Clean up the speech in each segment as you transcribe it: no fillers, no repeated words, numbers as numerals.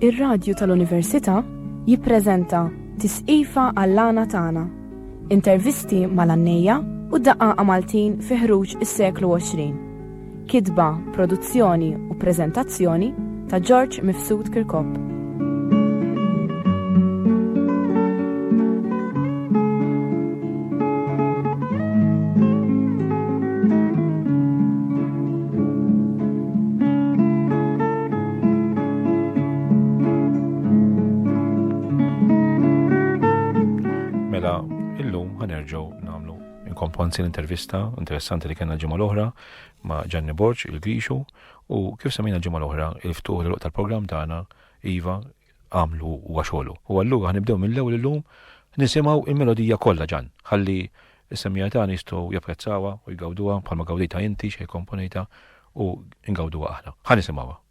Ir-Radju tal-Università jippreżenta Tisqifa għall-għana tagħna. Intervisti mal-għannejja u daqqa Maltin fi ħruġ is-seklu 20. Kitba, produzzjoni u preżentazzjoni ta' George Mifsud Kirkop. Komponzi l-intervista interessanti li kena ġimgħa l-oħra ma' Gianni Borġ il-Grixu u kif semmejna ġimgħa l-oħra il-ftuħ l-luq tal-programm tagħna Iva għamlu u għaxolu. U allura ħanibdew mill-ewwel illum nisimgħu il-melodija kollha Ġan, ħalli is-semmija tagħna jistgħu japprezzawha u jgawduha bħalma gawdejta inti xi komponejta u ngawduha aħna. Ħanisimgħuha.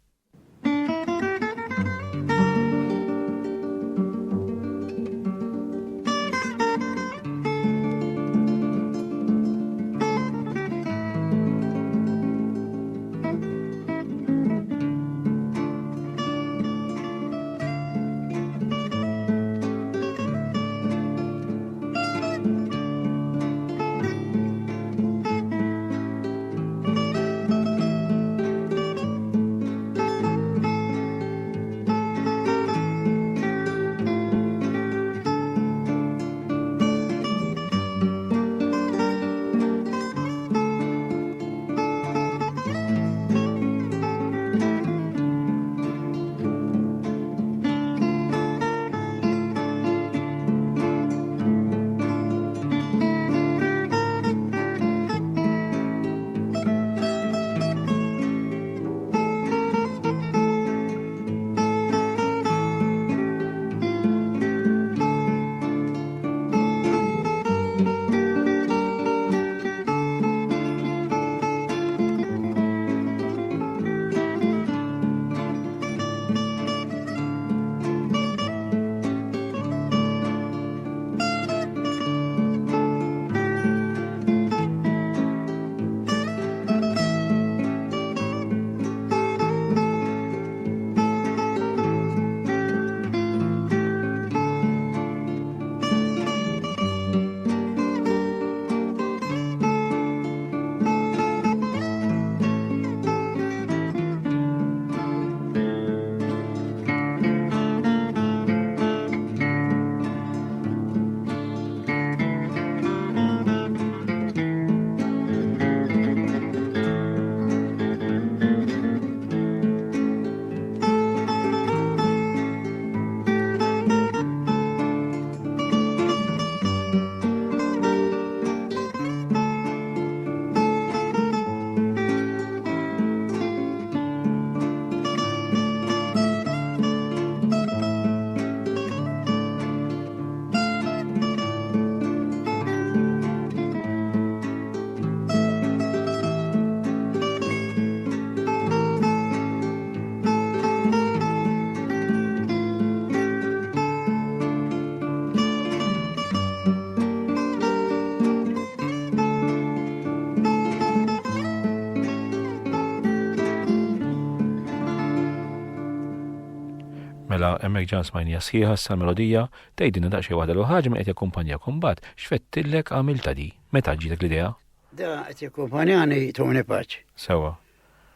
Mela hemmhekk Ġan smajnija sħiħa sal-melodija tgħidilna daqsxejn waħda l ħaġa minn qed jakkumpanjakom mbagħad x'fettillek għamilta di? Meta ġietek l-idea? Da qed jakkumpanjani Tony Paċ. Sewwa.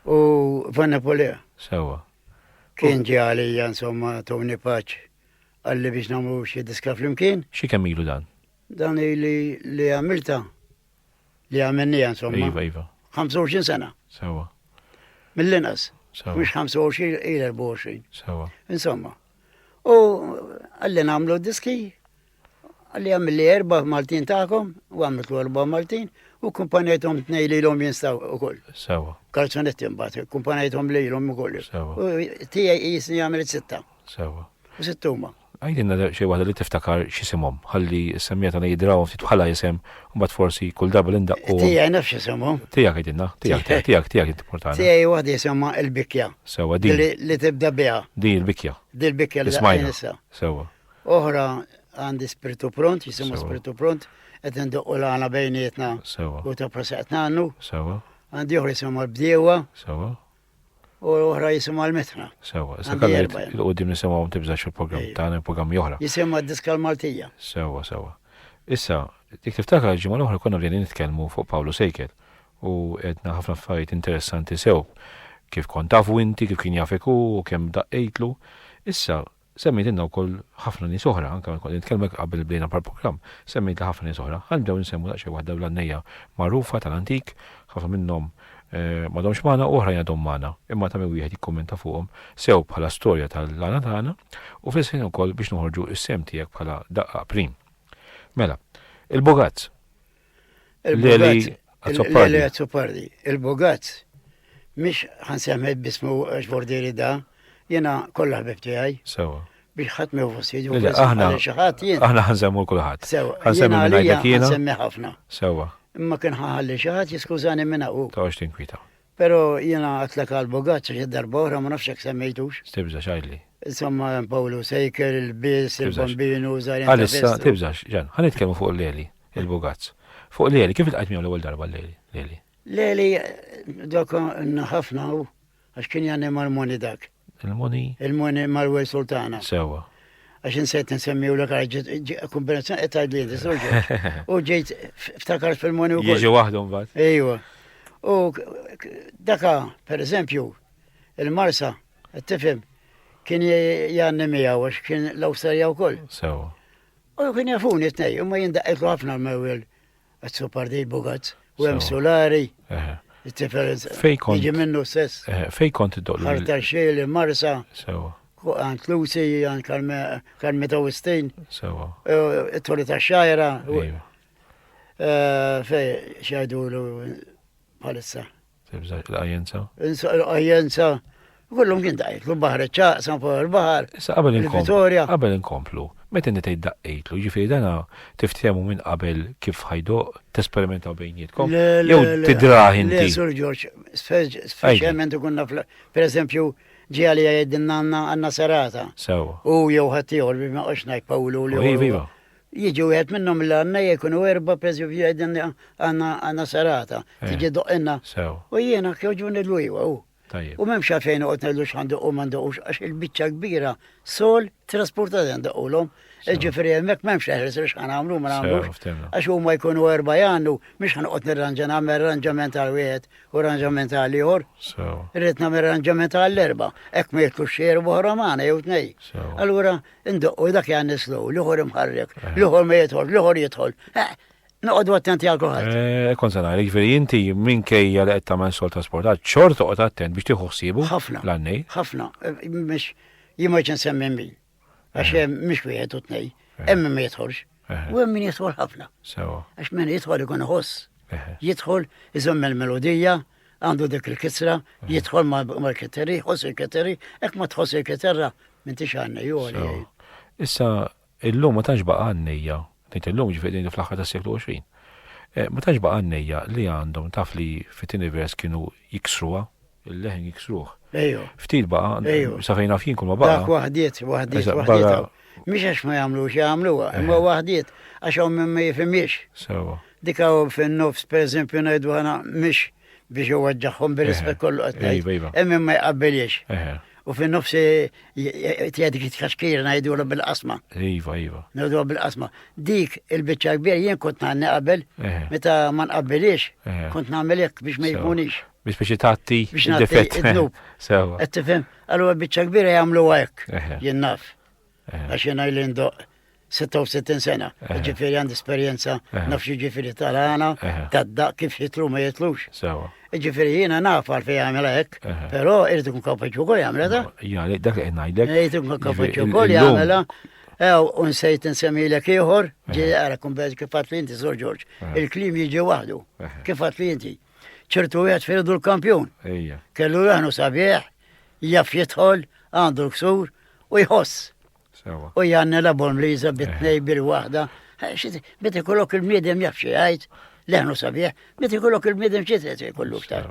U Van Napolea. Sewwa. Kien ġie għalija insomma Tony Paċ għalli biex nagħmlu xi diska flimkien. Xi kemm ilu dan? Dan li għamilta li għamilnija insomma. Iva. 25 sena. Sewwa. Mill-inqas. Mux 25 ila 24. Sewwa. Insomma. U għalli nagħmlu diski għalli għamilli 4 Maltin tagħkom u għamiltu 4 Maltin u kumpanjajthom tnej lilhom jinstaw ukoll. Sewwa. Kalzonetti mbagħad kumpanjajthom lilhom ukoll. Sewwa. U tiegħi jisni għamilet 6. Sewwa. U 6 huma. Għajdinna xi waħda li tiftakar x'isimhom, ħalli s-semmija tagħna jidrawhom ftit bħala jisem u mbagħad forsi kull darba l-indaqqu. Tiegħi nafx isimhom. Tiegħek għajdinna, tiegħek importanti. Tiegħi waħda jisimha l-bikja. Sewwa din. Li tibda biha. Din il-bikja. Din il-bikja li Ismajna. issa. Sewwa. Oħra għandi spiritu pront, jisimha spiritu pront, qed indoqqu l-għana bejnietna. Sewwa. U ta' prosaqt nannu. Sewwa. Għandi oħra jisimha l-bdiewa. Sewwa. u oħra jisimha l-Mitna. Sewa, issa Għandi kalli erba' il-qoddim nisimgħu tibżax il-programm Ejju. tagħna programmi oħra. Jisimha d-diska l-Maltija. Sewa. Issa, dik tiftakar ġimgħa l-oħra konna bdejna nitkellmu fuq Pawlu Sejkel u qedna ħafna affarijiet interessanti sew. Kif kont tafu inti, kif kien jafek u kemm daqqejtlu. Issa, semmejtilna wkoll ħafna nies oħra, anke kont nitkellmek qabel bdejna par-programm, semmejt ħafna nies oħra. Ħanbdew nsemmu daqsxejn waħda bl-għannejja magħrufa tal-antik, ħafna minnhom m'għadhomx magħna oħra jgħadhom magħna, imma ta' min wieħed jikkummenta fuqhom sew bħala storja tal-lana tagħna u fl-istess ukoll biex noħorġu s-sem tiegħek bħala daqqa prim. Mela, il-Bogazz. Leli Azzopardi. Il-Bogazz. Mhix ħansemmet bismu x'bordieri da, jiena kollha ħbib tiegħi. Sewa. Biex ħadd mew fossidju. Aħna xi ħadd jien. aħna ħansemmu kulħadd. Sewa. Ħansemmi Jiena minn għalija għajdek jiena. ħansemmi ħafna. Sewa. Imma kien ħaħalli xi ħadd jiskużani minn hawn. Ta' għax tinkwita. Però jiena għatlek għal-Bogazz xi darba oħra ma nafx hekk semmejtux. Tibżax għajli. Insomma, Pawlu Sejker, il-Bis, il-Bambinu, Zarin. Għalissa, tibżax, ġan, ħanitkellmu fuq l-Leli, il-Bogazz. Fuq l-Leli, kif il-qajt miegħu l-ewwel darba l-Leli? Leli, dak ħafna u għax kien janni mal-moni dak. Il-moni? Il-moni mal-wel sultana. Sewa. Għax nsejt nsemmi u l-għar kombinazzjoni etaj li u ġejt ftakart fil-moni u Jieġi waħdhom bad. Ejwa. U daka, per eżempju, il-Marsa, tifhem, kien janni miegħu għax kien l-Awstralja wkoll. Sewa. U kien jafuni t-nej, u ma jindaqqetlu ħafna l-mewel Azzopardi il-Bogazz, u hemm Sewa. Solari, Fej it-tifel kont- jiġi minnu stess. Fej kont id-doqlu? Ħarta xil, Marsa, Sewa. għant Lucy, għant Kalmeta Wistin, Sewa. it-toli ta' xajra, Ejwa. fej xajdu l palissa. Tibżax l-għajenza. Għajenza, kullum kien dajt, l-bahar ċaqsa, fuq il-bahar, Issa qabel il-Vittoria. inkomplu, meta inti tgħid daqqejtlu, ġifieri dana tiftehmu minn qabel kif ħajdoq tesperimentaw bejnietkom. Jew tidraħ Le, inti. Sur George, speċjalment kunna, per eżempju, ġiali għajdinna għanna serata. Sewa. U jew ħattijol, bima oċnajk Pawlu li Iva. Jiġu għed minnom l-għanna jekunu erba prezju għajdinna għanna serata. Tiġi doqinna. Sewa. U jiena kjoġuni l-ujwa, u. Tajjeb. U memx għafejn uqt nellux għandu u manduqux, għax il-bicċa kbira, sol, trasportat għanduqulom. Ġifiri jemmek memx għahris li xħan għamlu, ma Sewa, għamlux. ftemna. Għax u ma jkunu erba jannu, mish għan uqt nirranġan għamel ranġament għal-wiet u ranġament għal-liħor. Sewa. Rrit namel ranġament għall-erba. Ek ma jitlu xer buħra maħna, jew tnej. Sewa. Allura, indoqqu dak jan nislu, liħor imħarrek, liħor ma jitħol, liħor jitħol. Noqdu attenti għal kulħadd. Kon sana, ġifieri inti minkejja li qed tagħmel sol trasportat, xorta toqgħod attent biex tieħu ħsiebu Ħafna. l-għannej. ħafna, mish, jimma ċensemmi min. Għax mish wieħed u tnej. Emmi ma jitħolx. U hemm min jitħol ħafna. Sewa. Għax min jitħol ikun ħoss. Eħe. Jitħol, iżomm il-melodija, għandu dik il-kitsra, jitħol mal-kitteri, ħoss il-kitteri, ek ma tħoss il-kitterra, minn tixanna, ju Sewa. għali. Issa, illum ma tantx baqa' għannejja, ngħid illum ġifieri fl-aħħar tas-seklu 20. Ma tantx baqa' għannejja li għandhom taf li fit-tieni vers kienu jiksruha, il-leħen jiksruh. Ejju. Ftit baqa' Ejju. sa fejn fin kull ma Dak baqa'. wahdiet. Eżatt, Wahdiet. barra- Mhix għax ma jagħmlux, jagħmluha, imma wahdiet, għax hawn min ma jifhimiex. Sewa. Dika fin-nofs, per eżempju, ngħidu ħana mhix biex iwaġġaħhom bir-rispett kollu qed Iva, ngħid. iva. Hemm min ma jqabbelx. Eħe. U fin-nofs tiegħek titkaxkir ngħidula bil-qasma. Iva, iva. Ngħiduha bil-qasma. Dik il-biċċa kbir jien kont nagħni qabel, Eħe. meta ma nqabbelix, Eħe. kont nagħmel hekk biex ma Sewa. jkunix. Biex biex tagħti Biex nagħti id-difett. id-dnub. Sewa. Qed tifhem? Allura biċċa kbira jagħmluha hekk. Eħe. Jien naf. Eħe. Għax jena il-indoq 66 sena, ġifiri għand esperienza, nafx ġifiri tal-għana, tad-daq kif jitlu ma jitlux. Sewa. Ġifiri jena naf għal fej għamela hekk, pero irritu kun kapaċu kol jgħamela da. Ja, dak li ngħidlek. Irritu kun kapaċu kol jgħamela. Unsejt nsemmilek ieħor, ġi għara kun bħed kifat li inti, Sor George. Il-klim jiġi wahdu, kifat li inti. ċertu għed firdu l-kampjon. Ejja. Kellu jaħnu sabieħ, jaff jitħol, għandu l-ksur u jħoss. Sewa. U janna la bon liza bitnej bil-wahda. Bit ikollok il-bniedem jafxie għajt leħnu sabiħ, meta jkollok il-bniedem xiet jkollu ktar.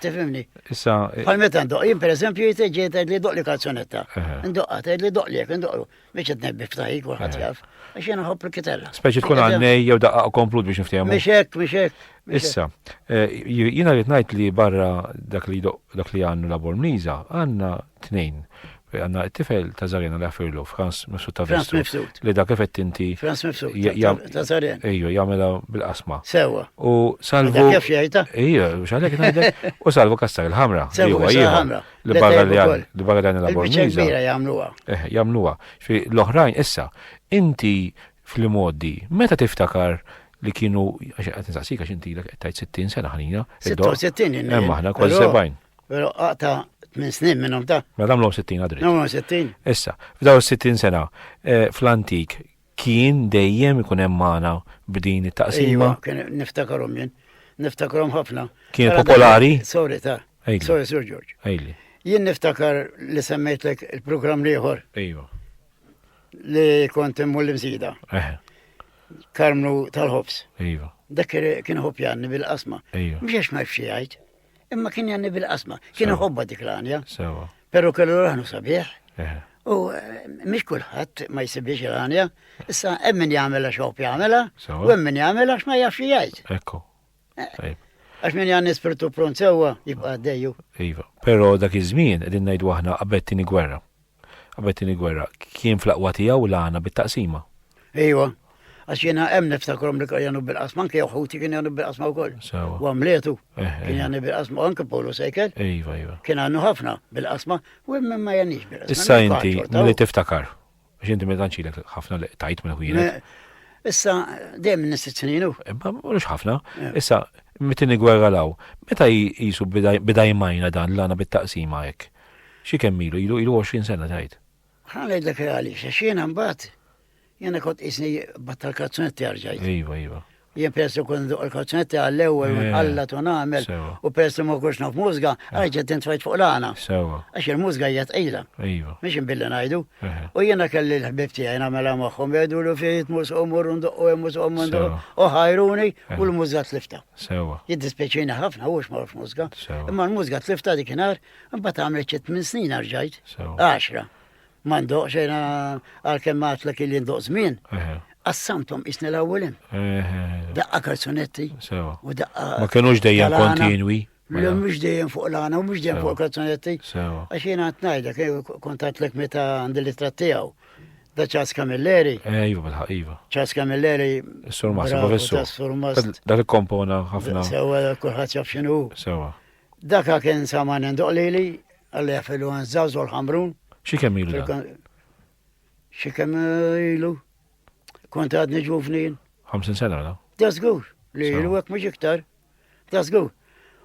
Tifhimni. Issa. Bħal meta ndoq, jien pereżempju ġejt li doq li kalzonetta. Ndoqqa tgħid li doq li jekk ndoqlu. Biex qed nebbi ftaħik kulħadd jaf. Għax jiena ħobb il-kitarra. Speċi tkun għannej jew daqqa komplut biex niftehmu. Mhix hekk. Issa, jiena rrid ngħid li barra dak li għandu la Bormliża għandna tnejn. Għanna t-tifel ta' Zarjana li għafirlu, Frans Mifsud ta' Frans Mifsud. Li da' kifet inti. Frans Mifsud ta' Zarjana. Ejju, jgħamela bil-qasma. Sewa. U salvu. Kif jgħajta? Ejju, xalek najdek. U salvu kastar il-ħamra. Sewa, ħamra. Li barra li għan la Bormliża. Il-bicċa jgħamluwa. Jgħamluwa. Fi l-oħrajn, issa, inti fil-modi, meta tiftakar li kienu, għax nisaqsik għax inti tajt 60 sena ħanina. 66. Maħna, kol 70. Pero għata 8 snin minnom ta' Ma damlu 60 għadri. Namlu 60. Issa, f'daw 60 sena, fl-antik, kien dejjem ikun hemm magħna b'din it-taqsima. Kien niftakarhom jien. Niftakarhom ħafna. Kien popolari? Sorry ta'. Sorry, Sir George. Ejli. Jien niftakar li semmejtlek il-programm liħor. Ejwa. Li kont immu l-imsida. Karmlu tal-ħobs. Ejwa. Dak kien ħobb janni bil-qasma. Ejwa. Mhix ma jfxi jgħid. Imma kien janni bil-qasma. Kien ħobba dik l-għanja. Sewa. Pero kellu raħnu sabiħ. U mhix kulħadd ma jsibiex il-għanja. Issa hemm min jagħmilha xogħol jagħmilha, u hemm min jagħmilha għax ma jafx jgħid. Ekku. Għax min janni spiritu pront sewwa jibqa' għaddejju. Iva. Però dak iż-żmien qegħdin ngħidu aħna qabel tieni gwerra. Qabel tieni gwerra kien fl-aqwa tiegħu l-għana bit-taqsima. Ejwa. Għax jena hemm niftakrhom li jagħmlu bil-qasma, anke Ħuti kien jagħmlu bil-qasma wkoll. U Amletu kien jagħmlu bil-qasma, anke Pawlu Sejkel. Iva. Kien għandu ħafna bil-qasma u hemm ma jagħnix bil-qasma. Issa inti milli tiftakar. Għax inti meta nċilek ħafna li tajt minn ħwienet. Issa dejjem nissit sininu. Ma mhux ħafna. Issa meta nigwerra law, meta jisu bida jmajna dan l-għana bit-taqsima hekk. Xi kemm ilu 20 sena tajt. Ħa ngħidlek għaliex għax jiena mbagħad jena kont isni battal kalzonetti għarġajt. Iva. Jien persu kon il-kalzonetti għall-ewel, għalla ton għamel, u persu ma kux naf mużga, għarġet intfajt fuq l-għana. Għax il-mużga jgħat ejla. Miex nbilla najdu. U jena kelli l-ħbibti għajna mela maħħom, jgħidu l fiet mus umur u ħajruni u l-mużga tlifta. Jiddispeċina ħafna, u xmarf mużga. Imma l-mużga tlifta dikinar, mbata għamlet ċet minn snin għarġajt. 10. Ma ndoq xejna għal-kem matlek il jindoq zmin. Assamtom isni l-awwelin. Daqqa kalzonetti. Ma kienux dejjem kontinwi. Mux dejjem fuq l-għana u mux dejjem fuq kalzonetti. Għax jena għatnajda, kontatlek meta għandi li trattijaw. Da ċas Kamilleri. Iva. ċas Kamilleri. Surmas, professor. Dak il-kompona ħafna. Sewa, kullħat jaf xinu. Sewa. Daka kien saman ndoq lili, għalli għafilu għan zawzu l-ħamrun. Xi kemm ilu da? Xi kemm ilu? Kont għadni ġufnin. 50 sena da? Da żgur, li ilu hekk mhux iktar. Da żgur.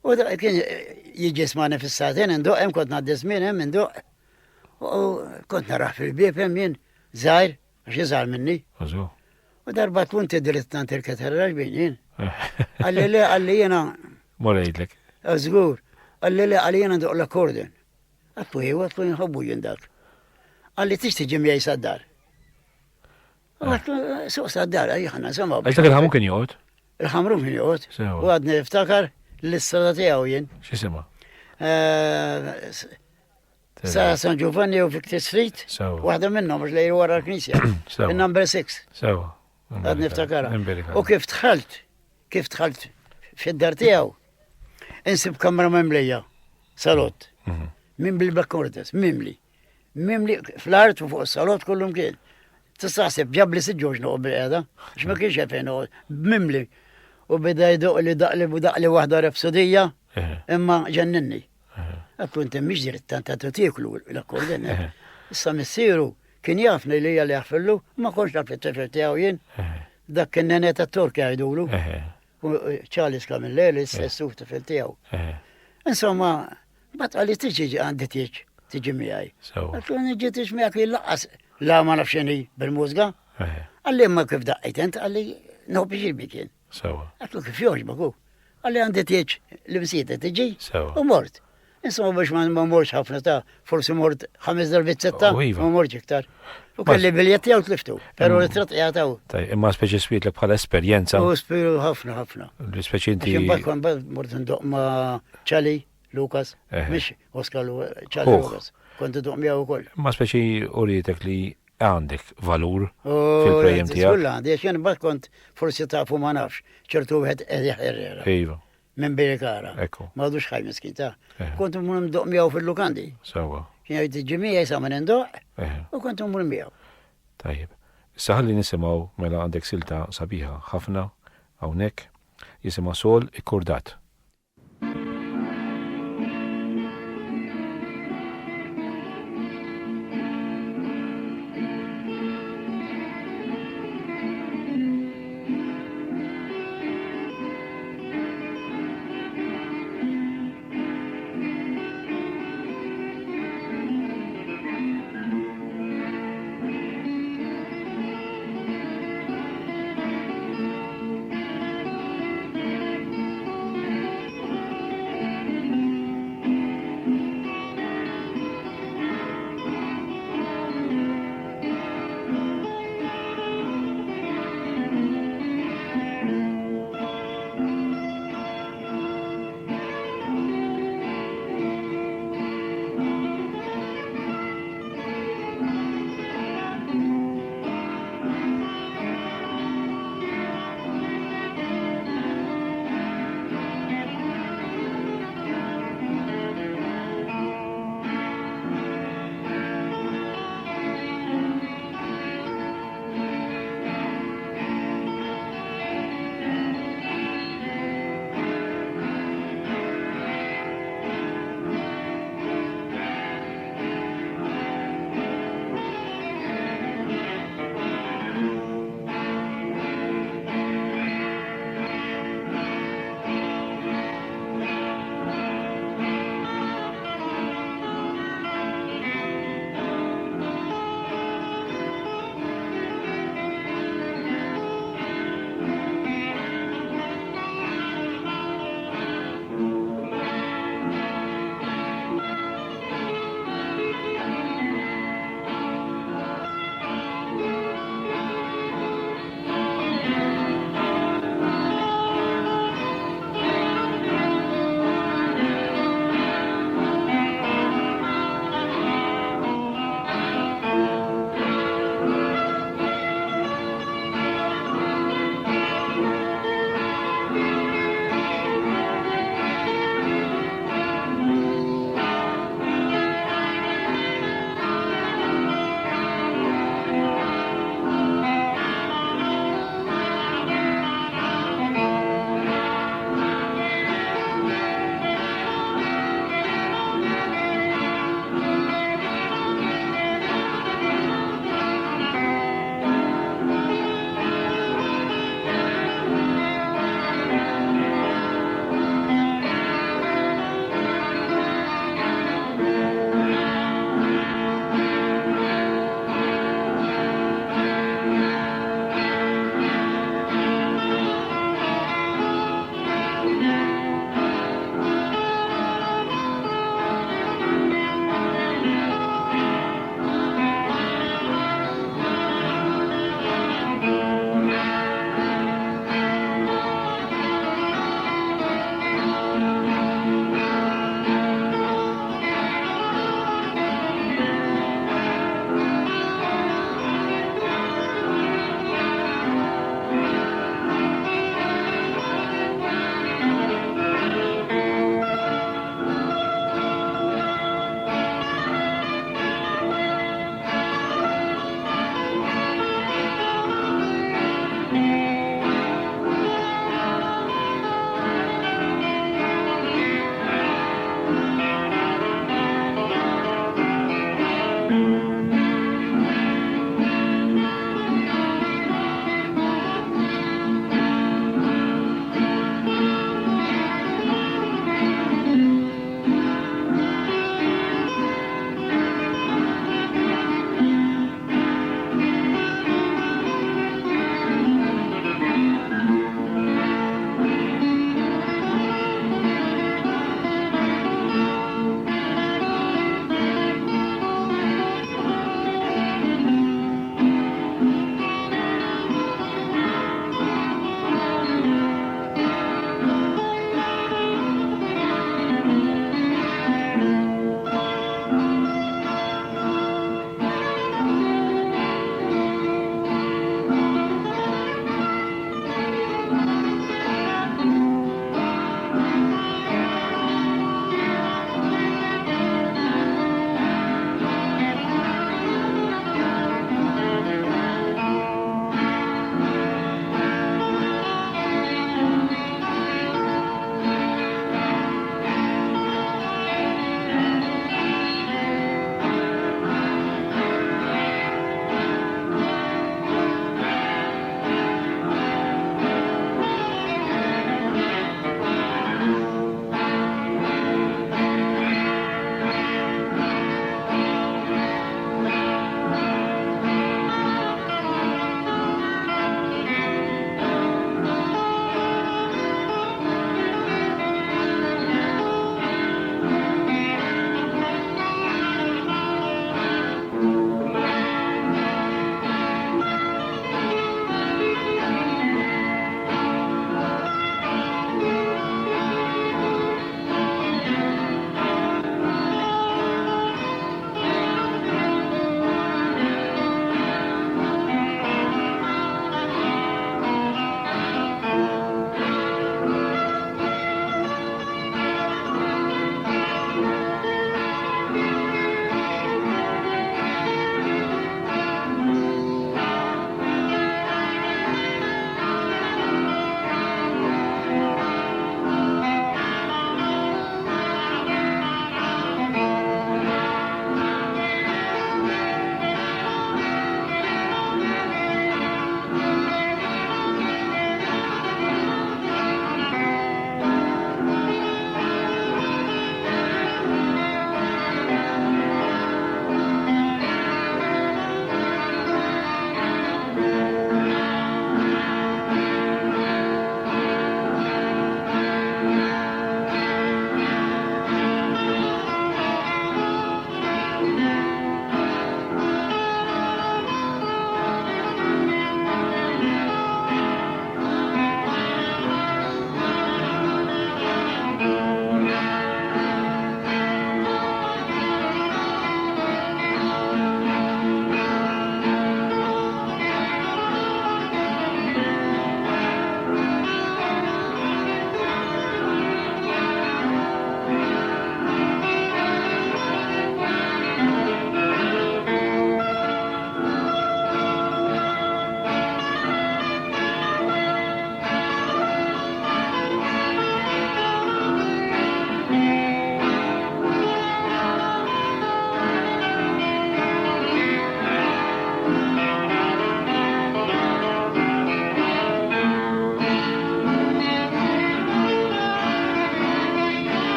U da kien jiġi smani fis-satin indoq hemm kont ngħaddi żmien hemm indoq. U kont naraħ fil-bieb hemm jien żgħir, għax iżgħar minni. U darba tkun tidrit tant il-katerra x'bejn jien. Għalli jiena. Mora jgħidlek. Żgur. Għalli jiena ndoq l-akkorden. Għattu jinħobbu jindak. Għalli tixti ġimjaj saddar. Għattu suq saddar, għajħana, samma. Għaxtak il-ħamu kien jgħod? Il-ħamru kien jgħod. U għadni iftakar l-istrada tijaw jien. Xisima? Sa San Giovanni u Victor Street. Waħda minnom, mux lejru wara l-knisja. Il-number 6. Għadni iftakar. U kif tħalt fid-dar tijaw. Insib kamra memlija. Salot. Mimli bil-bakkordes, mimli. Fl-art u fuq s-salot kullum kien. Tistaħseb ġabli s-ġoġ noqo bil-qeda, xma kienx għafin noqo, mimli. U bida jduq li daqli wahda repsodija, imma ġenninni. Għakku inti miex dirittan ta' t-tiklu l-akkorden. Issa missiru, kien jafni li għalli għafillu, ma konx naf l-tefel tijaw jien. Dak kien neneta Turki għajdulu. ċalis Kamilleri, s-suf tefel tijaw. Insomma, bat għalli tiġi għandi tiġi miħaj. Għalli nġi tiġi miħaj li laqqas la ma nafxeni bil-mużga. Għalli ma kif daqqajtent, għalli noħbi ġilbi kien. Għalli kif joġbaku. Għalli għandi tiġi li bsieta tiġi u mort. Insomma biex ma morx ħafna ta' forsi mort 5 darbit 6 ma morx iktar. U kelli biljetti għaw tliftu, pero l-trat jgħataw. Taj, imma speċi spiet li bħala esperienza. U spiru ħafna. L-speċi inti. Ximbat mort ndoq ma ċali, Lukas, mish Oskar ċali Lukas. Kont ndoq miegħu ukoll. Ma speċi uritek li għandek valur fil-prejem tiegħek. Kulla għandi, għax jien kont forsi tafu ma nafx, ċertu wieħed eħerrera. Iva. Minn Birikara. Ekku. Ma għadux ħaj miskin ta' kont mmur ndoq miegħu fil-lukandi. Sawa. Kien jgħid ġimija jisa minn ndoq u kont mmur miegħu. Tajjeb. Saħalli nisimaw mela għandek silta sabiħa ħafna hawnhekk jisimha Sol ikkurdat.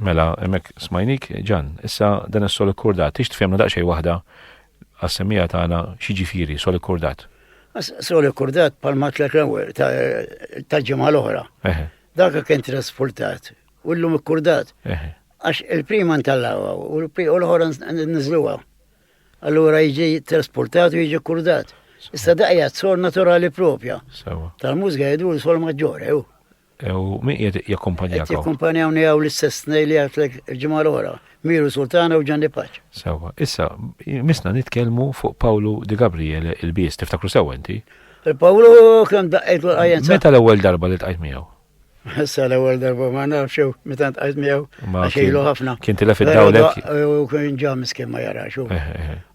Mela, emek smajnik, ġan, issa dan is-soli kurdat, tix tfemna daqxej waħda għas-semmija tagħna xiġifieri soli kurdat. Soli kurdat palma tlek ta' ġimgħa l-oħra. Dak kien trasportat. U llum ikkurdat. Għax il-prima ntallawa u l-oħra nniżluha. Allura jiġi trasportat u jiġi kurdat. Issa daqja sol naturali propja. Tal-mużika jgħidu l-sol maġġore. U min qiegħed jakkumpanjak? Jakkumpanjawni hawn l-istess li għatlek il-ġimgħa l-oħra. Miru Sultana u Gianni Paċ. Sewa. Issa, misna nitkellmu fuq Paolo Di Gabriele il-bies, tiftakru sew inti? Il-Paolo kemm daqqejt l-qajjenza. Meta l-ewwel darba li tqajt miegħu? Issa l-ewwel darba ma nafx meta tqajt miegħu. Għax ilu ħafna. Kien tilef id-dawlek. U kien ġamis kien ma jarax.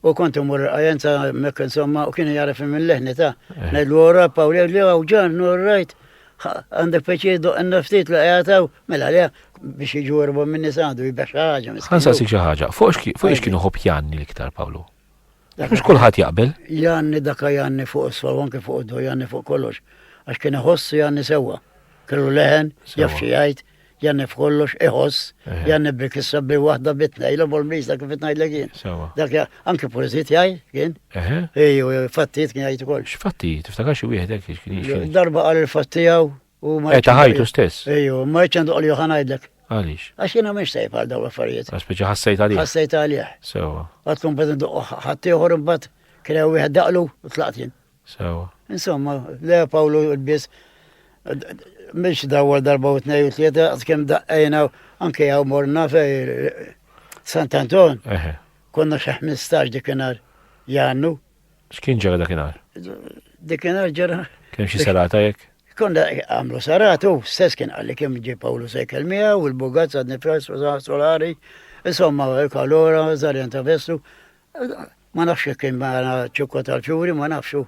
U kont imur qajjenza mekk insomma u kien jaraf minn leħni ta' ngħidlu wara Paolo li hawn ġan rajt. Għandek peċi doqna ftit li għajataw, mela li biex iġu 4 minni sandu jibax ħagġa. Għansa si ħaġa, fuq ix kienu ħob Janni l-iktar, Paolo? Mux kullħat jaqbel? Janni daka Janni fuq s-sol, anke fuq d Janni fuq kollox. Għax kien iħossu Janni sewa. Kellu leħen, jafxi jgħid, Janni f'kollox iħoss, Janni bil-kissa bil-wahda bitna, ila bol-blis dak bitna jgħid dak anke polizit jgħid kien. Ejju, fattit kien jgħid ukoll. X'fatti, tiftakar xi wieħed hekk kien. Darba qal il-fattijaw u ma. Taħajtu stess. Ejju, ma jċandu qal joħan ngħidlek. Għaliex? Għax jiena mhix sejf għal dawn l-affarijiet. Speċi ħassejt għalih. Ħassejt għalih. Sewa. Għadkom bad ħadd ieħor imbagħad kien hemm wieħed daqlu u tlaqt jien. Sewa. Insomma, le Paolo l-biss mhix dawwal darba u tnej u tlieta għad kemm daqqejna anke jew morna fej Sant'Anton. Konna xi 15 dikinhar jannu. X'kien ġara dakinhar? Dikinhar ġara. Kien xi serata jekk? Konna għamlu saratu, stess kien għalli kem ġi Paolo sejkel mija u l-Bugazz għadni pras solari, insomma, kalora, zarjan ta' vestu, ma nafx kien maħna ċukka tal-ċuri, ma nafxu.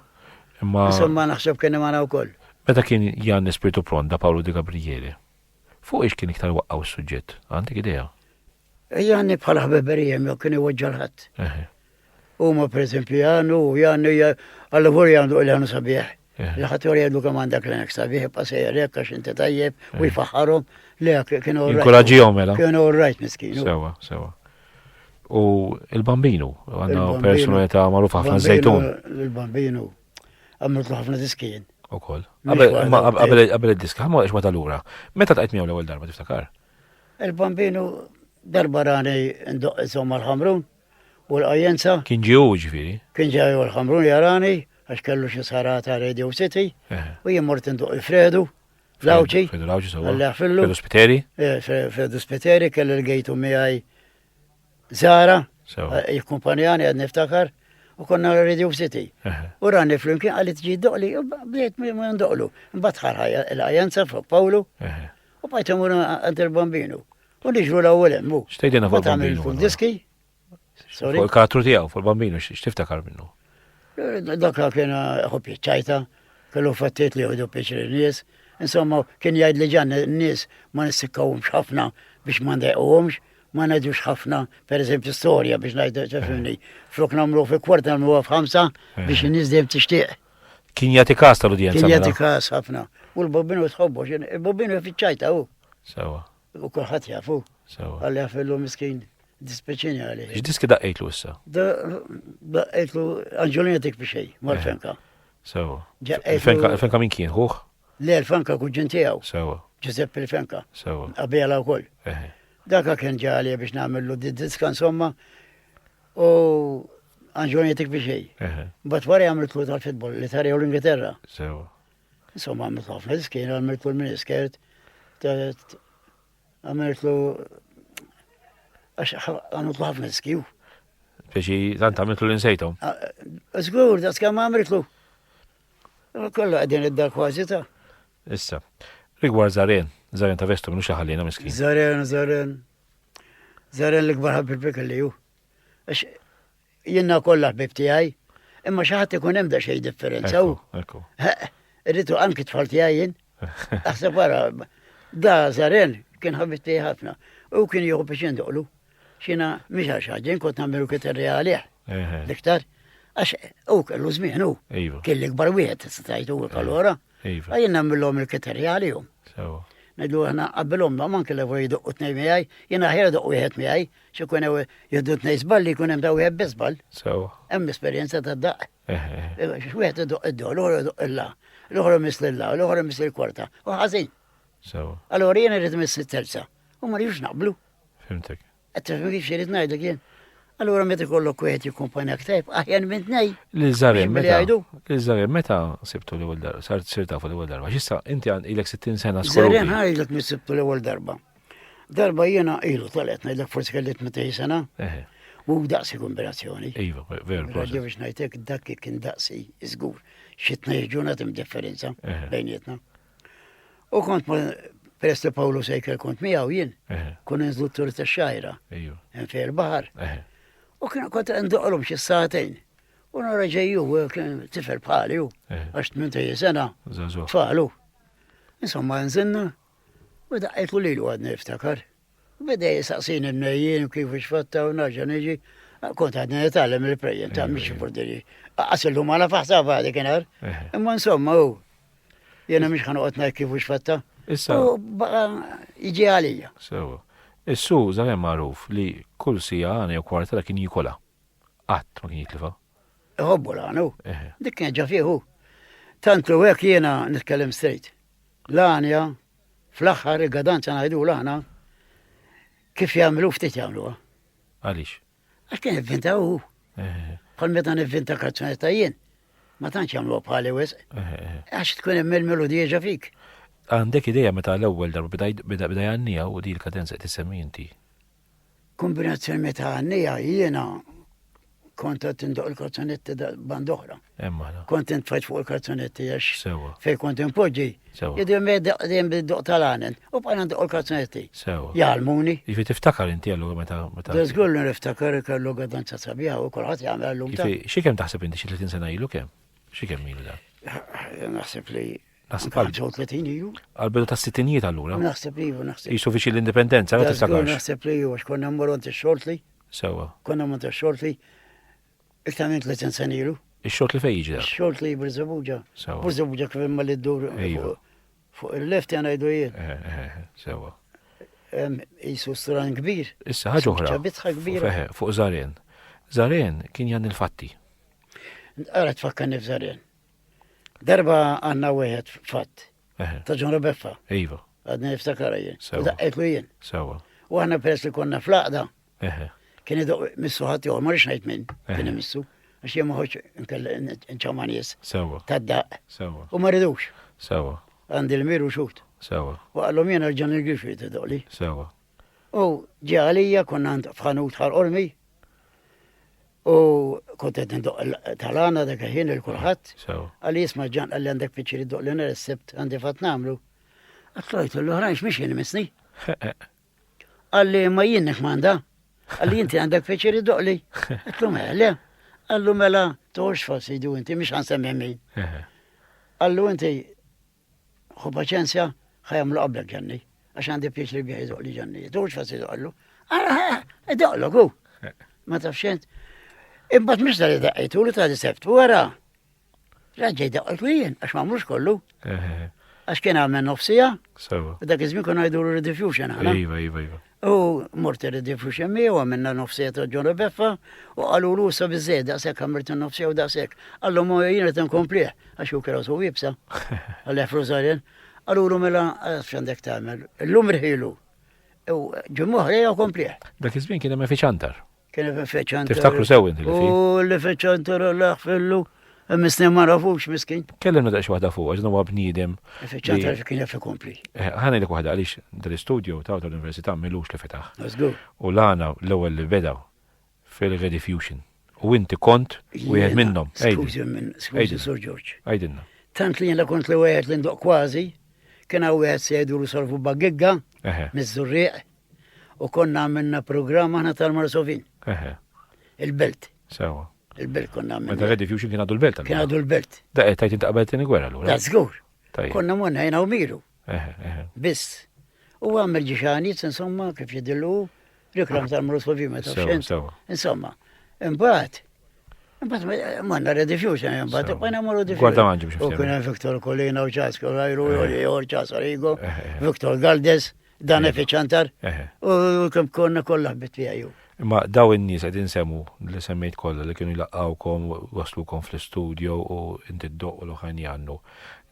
Insomma, naħseb kien maħna u koll. Meta kien Janni Spiritu Pronda, Paolo Di Gabriele, fuq ix kien iktar waqqaw s-sujġet, għandek idea? Janni bħala ħbeberijem, jo kien iwagġalħat. U ma per esempio Janni għallavur jandu għal-ħanu sabiħ. L-ħatur jgħidu kaman dak l-nek sabiħ, pasajja rekka xinti tajjeb, u jfaħħarom, li kienu rajt. Inkoraġijom mela. Kienu rajt miskinu. Sewa. U il-Bambinu, għanna personalità marufa ħafna zejtun. Il-Bambinu, għamiltu ħafna diskien. U koll. Għabel id-disk, għamma iġma tal-ura. Meta taqt miegħu l-ewwel darba tiftakar? Il-Bambinu darba rani ndoq insomma l-ħamrun u l-qajjenza. Kien ġiju ġifiri? Kien ġiju l-ħamrun jarani. Għax kellu xi sarata Radio City, u jien mort indoq il-Fredu, Flawċi, Fredu Spiteri? Fredu Spiteri, kellu l-gejtu miegħi Zara, jikkumpanjani għad niftakar, u konna Radio City. U rani flimkien għalli tġi doqli, u bdiet ma ndoqlu. Mbagħad ħarħa l-għajanza fuq Paolo, u bajt imur għand il-Bambinu. U niġru l-ewwel hemm. X'tgħidilna fuq il-Bambinu? Fuq diski. Fuq il-karattru tiegħu fuq il-Bambinu x'tiftakar minnu? Dakka kien ħobbi ċajta, kellu fattiet li jħodu pieċri n-nies. Insomma, kien jgħid li ġan n-nies ma nissikkawhomx ħafna biex ma ndejquhomx, ma ngħidux ħafna, per eżempju, storja biex ngħidu ċafni. Flok nagħmlu fi kwarta nagħmlu f'5 biex in-nies dejjem tixtieq. Kien jagħti każ tal-udjenza. Kien jagħti każ ħafna. U l-Bobinu tħobbu, il-Bobinu fiċ-ċajta hu. Sewa. U kulħadd jafu. Sewa. Għalli għafillu miskin. Dispeċini għali. X'diski daqqejtlu issa? Daqqejtlu Anġolina tik biexej, mal-Fenka. Sewa. Il-Fenka min kien, huħ? Le, il-Fenka kuġġin tiegħu. Sewa. Giuseppe il-Fenka. Sewa. Qabela wkoll. Daka kien ġali biex nagħmlu diska insomma. U Anġolina tik biexej. Bat wara għamiltlu tal-futbol li tarjew l-Ingilterra. Sewa. Insomma għamiltlu ħafna diski, għamiltlu l-miniskirt. Għamiltlu għax għamiltlu ħafna diskiju. Biex tant għamiltlu l-insejtom? Zgur, da skam għamiltlu. Kollu għadin id-dar kważi ta' issa. Rigward Zaren ta' vestu minnu xaħallina miskin. Zaren l-gbar ħabbibek li ju. Għax jenna kolla ħbib tijaj, imma xaħat ikun hemm da xej differenza. Ekku. Rritu anki tfal tijajin. Aħseb wara, da Zaren kien ħabbib tijaj ħafna. U kien juhu biex jindoqlu. Xina mish ħaġin kont nagħmlu kiterja għalih. L-iktar. Għax u kellu żmien hu. Kelli kbar wieħed stajtu u kalora. Għajin nagħmluhom il-kiterja għalihom. Ngħidu aħna qabelhom ma anke levu jdoqqu tnej miegħi, jiena ħjera doqqu wieħed miegħi, x'ikun hemm jieħdu tnej żball jkun hemm daw wieħed biżball. Hemm esperjenza tad-daqq. Wieħed idoqq id-doq, l-oħra idoqq il-la, l-oħra misl il-la, l-oħra misl il-kwarta. U ħażin. Allora jiena rrid miss it-terza. U ma rridux naqblu. Fimtek. Qed tifhem kif xi rid ngħidlek jien. Allura meta ikollok wieħed jikkumpanjak tajb, aħjar minn tnej. L-żarem meta sibtu l-ewwel darba, sir tafu l-ewwel darba. X'issa inti ilek 60 sena skola. Żarem ħarilek mis sibtu l-ewwel darba. Darba jiena ilu talet ngħidlek forsi kellit 200 sena. U daqsi kombinazzjoni. Iva, veru. Raġġa biex ngħidlek dak kien daqsi żgur. Xi 2 ġurnat hemm differenza bejnietna. U kont peress li Pawlu Sejker kont miegħu jien. Kun inżlu t-tur tax-xajra. Hemm fejn il-baħar. U kien kont ndoqlhom xi sagħtejn. U nara ġejju kien tifel bħali hu. Għax 8 sena. Tfalu. Insomma nżinna u daqqejtu lilu għadni niftakar. U beda jisaqsini mnejjien u kif xfatta u narġa' niġi. Kont għadni nitgħallem il-prejjem ta' mhix furdiri. Qasilhom għala faħsaba dik kien imma insomma hu jiena mhix ħanoqgħod ngħid kif xfatta. U baqa jiġi għalija. Is-su żarem magħruf li kull sija għana jew kwartela kien jikola. Qatt ma kien jitlifa. Iħobbu l-għanu. Dik kien ġafieħu. Tant lu hekk jiena nitkellem straight. L-għanja fl-aħħar il-gadanza ngħidu l-għana kif jagħmlu ftit jagħmluha. Għaliex? Għax kien ivvintaw hu. Bħal meta nivvinta kazzunetta jien. Ma tantx jagħmluha bħali wisq. Għax tkun hemm il-melodija ġafik. Għandek ideja meta l-ewwel darba bida jgħannija u di l-kadenza qed tissemmi inti. Kombinazzjoni meta għannija jiena kont qed indoq il-karzonetti band oħra. Kont intfajt fuq il-karzonetti għax fejn kont impoġġi. Jidhom dejjem bid-doq tal-għanen u bqajna ndoq il-karzonetti. Jgħalmuni. Jifi tiftakar inti allura meta. Żgur li niftakar kellu gadanza sabiħa u kulħadd jagħmel llum ta'. Xi kemm taħseb inti xi 30 sena ilu kemm? Xi kemm ilu da? Naħseb li Għal-bidu ta' sittinijiet allura? Naħseb li, Jisu fiċi l-indipendenza, għat t-istakarx? Naħseb li, għax konna mmorru għant il-xortli. Sewa. Konna mmorru għant il-xortli. Iktar minn 30 sanilu. Il-xortli fej jiġi da? Il-xortli Burzabuġa. Burzabuġa kif imma li d-dur fuq il-left jgħana jgħidu jgħid. Sewa. Jisu sturan kbir. Issa ħaġa oħra. Ċabitħa kbira. Fuq Zaren. Zaren kien jan il-fatti. Għara tfakkarni f'Zaren. Darba għanna wieħed fatt. Ta' ġon Beffa. Iva. Għadni niftakara jien. Daqqetlu jien. Sawa. U għanna peress li konna flaqda. Kien idoq missu ħatti għor, marriċ najt minn. Kien missu. Għax jem uħoċ nċamanjes. Sawa. Tadda. Sawa. U maridux. Sawa. Għandi l-miru xut. Sawa. U għallom jena ġan il-għifri t-doqli. Sawa. U ġalija konna fħanut ħar ormi. U kontet ndoq tal-għana dak ħin il-kulħadd. Għalli jisma ġan għalli għandek fiċiri doq li n-recept għandi fat namlu. Għatlajt l-ħranx miex jien misni. Għalli ma jinnek manda. Għalli jinti għandek fiċiri doq li. Għatlu mela. Għallu mela toħx fasidu inti miex għansemmi min. Għallu inti xu paċenzja ħajamlu qablek ġanni. Għax għandi fiċiri bieħi doq li ġanni. Toħx fasidu għallu. Doqlok hu. Ma tafxent. Imbat mish dali daqqajtu li ta' disebt, wara. Raġġej daqqajtu jien, għax mamlux kollu. Għax kien għamil nofsija. Sawa. Dak izmin kon għajdu rediffusion għana. Iva. U morti rediffusion mi u għamilna nofsija ta' ġon Beffa u għallu l-usa bizzed, daqsek għamilt nofsija u daqsek. Għallu ma jina ta' nkompliħ, għax u kera su wibsa. Għalli Frozarjen. Għallu l mela għaxandek ta' għamil. L-lum rħilu. U ġumuħri għaw kompliħ. Dak izmin kien għamil fiċantar. Kien feċantar. Tiftakru sew inti li fi? U li feċantar l-aħfellu, misni ma rafux miskin. Kellem nadax waħda fuq, għax huwa bniedem. Feċantar kien jaf ikompli. Ħana lik waħda għaliex dal-istudju ta' l-Università milux li fetaħ. Għazgur. U l-għana l-ewwel li beda fil-Rediffusion. U inti kont wieħed minnhom. Skużi Sur George. Għajdinna. Tant li jena kont li wieħed li ndoq kważi, kien hawn wieħed se jgħidu lu sorfu baggigga, miż-żurrieq, u konna għamilna programm aħna tal-Marsovin. Il-belt. Sawa. Il-belt konna għamilna. Meta Rediffusion kien għadu l-belt. Kien għadu l-belt. Da tajt inti qabel tieni gwerra l-ura. Da żgur. Konna monna jena u miru. Biss. U għamil ġiċaniet, insomma, kif jidillu, riklam tal-Marsovin, ma tafxen. Insomma, imbagħad Manna Rediffusion, but bħajna morru Gwarda manġi biex. U kien Victor Colina u Ċasko Rajru, Ċasko Rigo, Victor Galdes, Dan Efiċantar, u kem konna kollha bit-tijaju. Imma daw in-nies qegħdin semmu li semmejt kollha li kienu jlaqgħukom waslukom fl-istudio u inti ddoq u l-oħrajn jannu.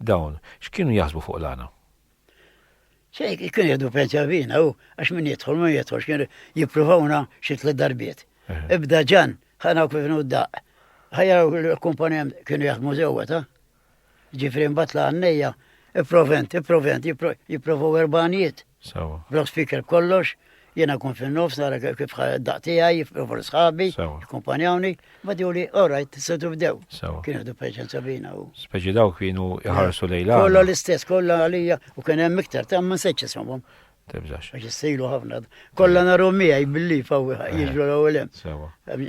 Dawn, x'kienu jaħsbu fuq l-għana? Xejn kienu jgħidu pensjavina u għax min jidħol ma jidħolx kienu jippruvawna xi tliet darbiet. Ibda ġan, ħana kif nuddaq. Ħajja l-kumpanija kienu jaħdmu żewwa ta'. Ġifri mbagħad l-għannejja jipprovaw erbanijiet. Block speaker kollox. Jena kun fin-nofs nara kif daqtijaj, jifprovu l-sħabi, jkompanjawni, badiw li, all right, s-satu bdew. Kienu għadu peċenza bina. Speċi daw kienu jħarsu lejla. Kolla l-istess, kolla għalija, u kien hemm iktar, ta' ma seċ ismhom. Tebżax. Għax jistilu ħafna. Kolla naru mija jibbilli faw jiġru l-għolem.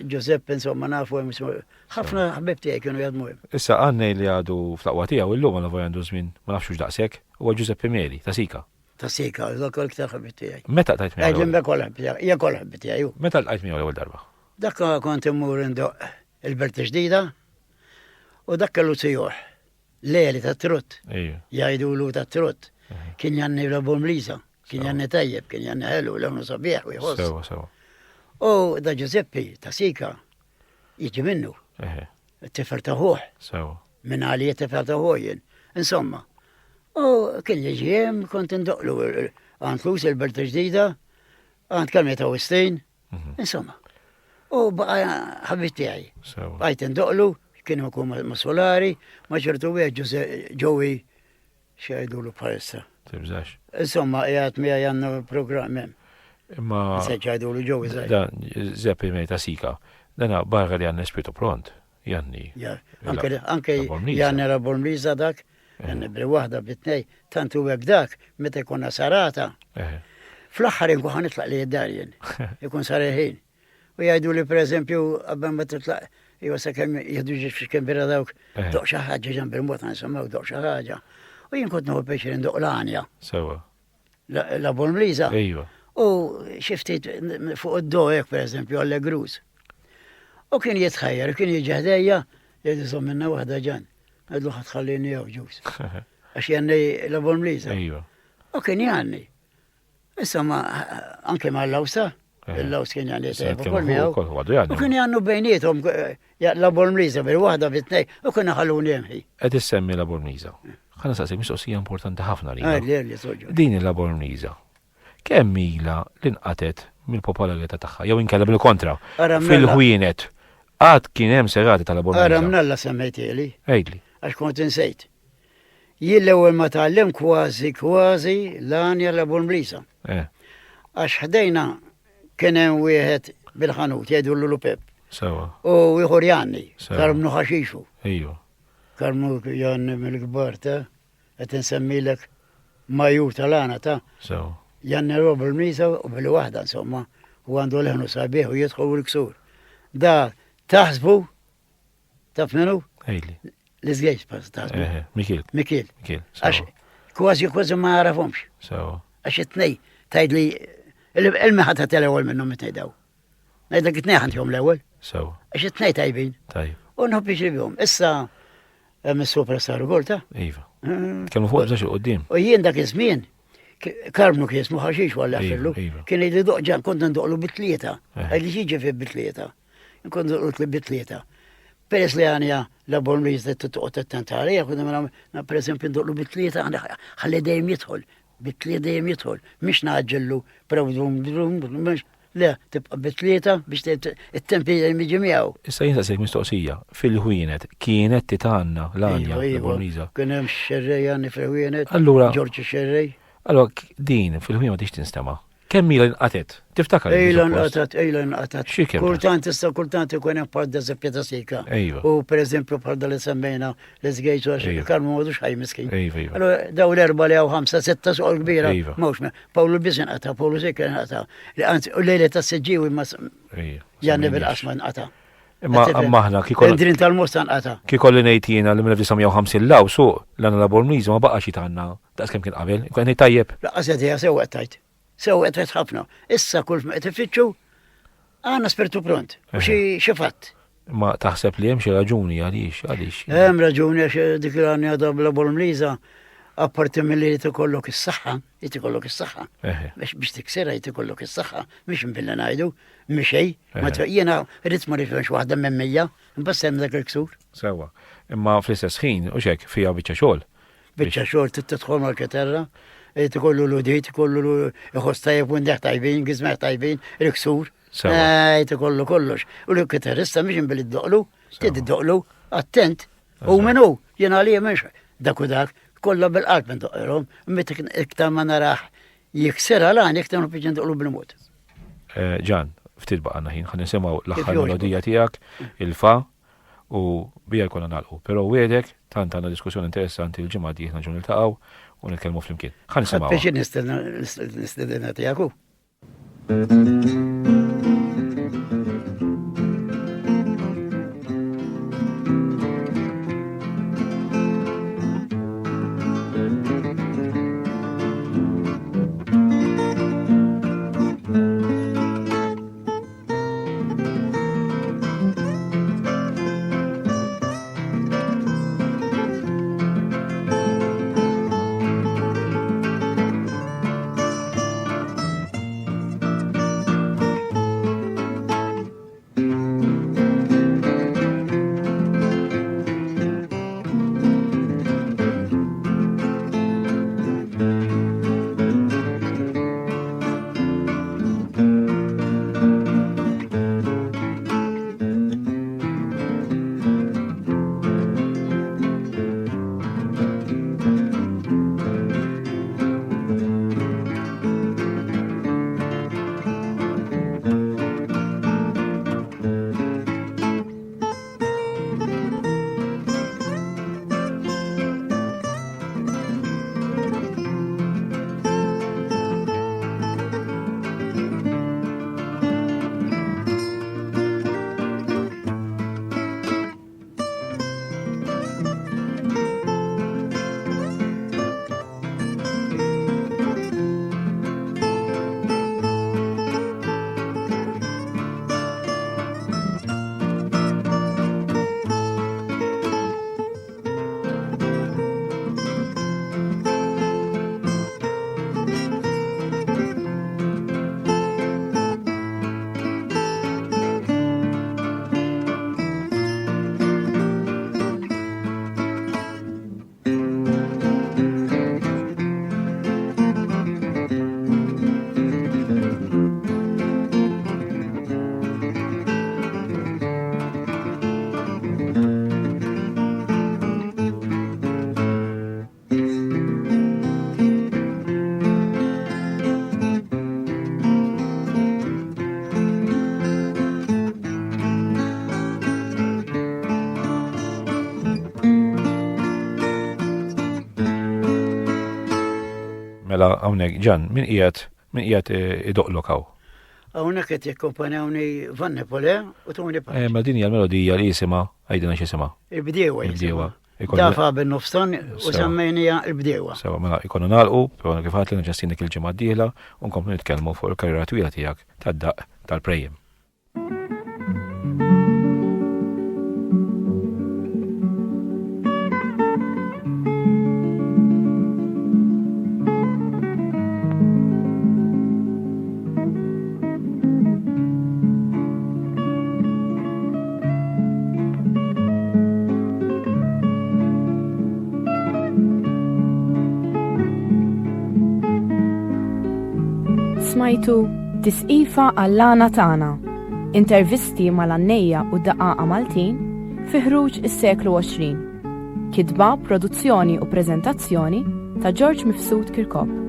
Giuseppe, insomma, nafu ħafna ħabib tijaj kienu jadmu. Issa għannej li għadu fl-aqwa tijaw, il-lum għal għandu żmien, ma nafxux daqsek, u Giuseppe Meli, ta' Sika. Ta' Sika, dak l-iktar ħabib tijaj. Meta tajt miegħu? Għajlim kolla ħabib tijaj. Meta tajt miegħu l-ewwel darba? Dakka kont immur indoq il-Berti ġdida u dakka l tijuħ. Leli ta' trut. Jgħidu l ta' trut. Kien janni l-abom Lisa. Kien janni tajjeb, kien janni ħelu, l-għunu sabiħ u jħoss. U da Giuseppe ta' Sika jiġi minnu. Tifel ta' huħ. Min għalija tifel ta' huħ. Insomma. U kien jem, kont indoqlu għant lus il-Berta ġdida, għant kalmi ta' Westin, insomma. U baqa ħabit tijaj. Baqajt indoqlu, kienu kum ma' Solari, ma' ċertu għed ġowi xajdu l palessa. Tibżax. Insomma, jgħat mija jannu programmem. Ma' seċajdu l ġowi zaħi. Dan, zeppi mej ta' Sika, dana barra li għanna espiritu pront, janni. Anke janni la Bolmliza dak, Għanna bre wahda bitnej, tantu għek dak, meta jkunna sarata. Fl-axħar jkun ħanitlaq li jiddarjen, jkun sareħin. U jgħidu li per eżempju, għabban ma titlaq, jwasa kem jgħidu ġiġ kembira dawk, doq xaħġa ġan bil-mota nisammaw doq xaħġa. U jien kont nħu peċir ndoq l-għanja. Sewa. La Bolmliza. Ejwa. U xiftit fuq id-doq per eżempju għalle gruz. U kien jitħajjar, kien jġahdejja, jgħidu somminna wahda ġan. Għadlu ħatħallini jew ġus. Għax janni la Bolmliza. U kien janni. Issa ma anke ma l-lawsa. Il-laws kien janni tajba kol miegħu. U kien jannu bejnietom la Bolmliza bil-waħda bit-tnej u kien ħalluni jemħi. Qed issemmi la Bolmliza. Ħana saqsik mistoqsija importanti ħafna li. Din la Bolmliza. Kemm ilha l-inqatet mill-popolarità tagħha jew inkella bil-kontra fil-ħwienet. Għad kien hemm serati tal Bolmliza. Aramnalla semmejtieli. Ejdli. Għax kont insejt. Jien l-ewwel ma tgħallem kważi l-għanja la Bolmliza. Għax ħdejna kien hemm wieħed bil-ħanut jgħidu l-Pep. Sewa. U ieħor Janni, Karmnu ħaxixu. Ejju. Karmnu Janni mill-kbar ta' qed insemmilek majur tal-għana ta'. Sewa. Janni la Bolmliza u bil-waħda insomma u għandu leħnu sabiħ u jidħol l-ksur. Da taħsbu taf minu? Ejli. L-izgħiex pas taħsbu. Mikil. Għax kważi ma għarafomx. Għax it-nej tajdli il-meħata tal-ewel minnom it-nejdaw. Najdlek it-nej ħantjom l-ewel. Għax it-nej tajbin. U nħobbi ġribjom. Issa mis-sopra saru golta. Iva. Kenu fuq bżax u-qoddim. U jien dak iż-żmien Karmnu kien jismu ħaxix walla fillu. Kien jgħidu doqġan kont ndoqlu bitlieta. Għalli ġiġi fi bitlieta. Kont ndoqlu bitlieta. Peres li għanja la Bolmliza t-tuqot t-tantari, għakuna per esempio ndoqlu bitlieta, ħalli dejjem jidħol. Bitlieta dejjem jidħol. Mix naġġellu, le, tibqa bitlieta biex it-tempi jmiġi miegħu. Issa jinsaqsik mistoqsija, fil-ħwienet kienet titanna l-għanja la Bolmliza. Kien hemm xerrej għanni fil-ħwienet, Ġorġi Xerrej. Allora, din fil-ħwienet tix tinstema. Kemm ila nqatet? Tiftakar? Ejla nqatet. Kultant issa kultant ikun hemm parda Zeppja ta' Sika. U pereżempju parda li semmejna l-żgejġ għax Karmu m'għadux ħaj miskin. Allora daw l-erba' li hawn 5-6 soqol kbira. Mhux Pawlu Biżin qata, Pawlu Sika nqata. U lejla ta' Seġġiewi ma Janni bil-qasma nqata. Imma aħna kikoll. Drin tal-Musta nqata. Kikolli ngħid jiena li 1950 law suq l-għana la Bolmliza ma baqax jitanna daqskemm kien qabel. Kien tajjeb. Laqqas qed sewwa tajt. Sew qed ħafna. Issa kull ma qed ifittxu għandna spirtu pront. U xi fatt. Ma taħseb li hemm xi raġuni għaliex? Hemm raġuni għax dik l-għani għadha bl-Mliża apparti milli jrid ikollok is-saħħa, jrid ikollok is-saħħa. Biex tiksera jrid ikollok is-saħħa, mhix nbilla ngħidu, mixej, ma jiena rrid ma rridx waħda minn 100, imbagħad hemm dak il-ksur. Sewwa. Imma fl-istess ħin u xek fiha biċċa xogħol. Biċċa xogħol tidħol mal-keterra, jrid ikollu l-udit, ikollu iħoss tajjeb u ndeħ tajbin, gizmeħ tajbin, il-ksur. Jrid ikollu kollox. U l-keterrista mhix nbilli ddoqlu, tiddoqlu, attent, u minnu, jiena għalija m'hemmx dak u dak. Kollha bil-qalb ndoqilhom, meta iktar ma naraħ jiksera lan iktar ma biġi ndoqlu bil-mod. Ġan, ftit baqgħna ħin ħan nisimgħu l-aħħar melodija tiegħek, il-fa u bija jkollna nagħlqu. Però wiedek tant għandna diskussjoni interessanti l-ġimgħa dieħla ġu niltaqgħu u nitkellmu flimkien. Ħan nisimgħu. Biex nistedna tiegħu. Mela hawnhekk Ġan, min qiegħed idoqlok hawn? Hawnhekk qed jikkompanjawni Van Nepole u Tony Patch. Ma din hija l-melodija li jisimha għajdina x'isimha. Il-bdiewa. Dafa bin-nofstan u semmejnija il-bdiewa. Sewa, mela jkollna nagħlqu, però kif għadlek ġastinek il-ġimgħa d-dieħla u nkomplu nitkellmu fuq il-karriera twila tiegħek tad-daq tal-prejjem. Smajtu Tisqifa għall-Lana Tana, intervisti mal-Annejja u d-Daqqa Maltin fi ħruġ is-seklu 20. Kitba, produzzjoni u preżentazzjoni ta' George Mifsud Kirkop.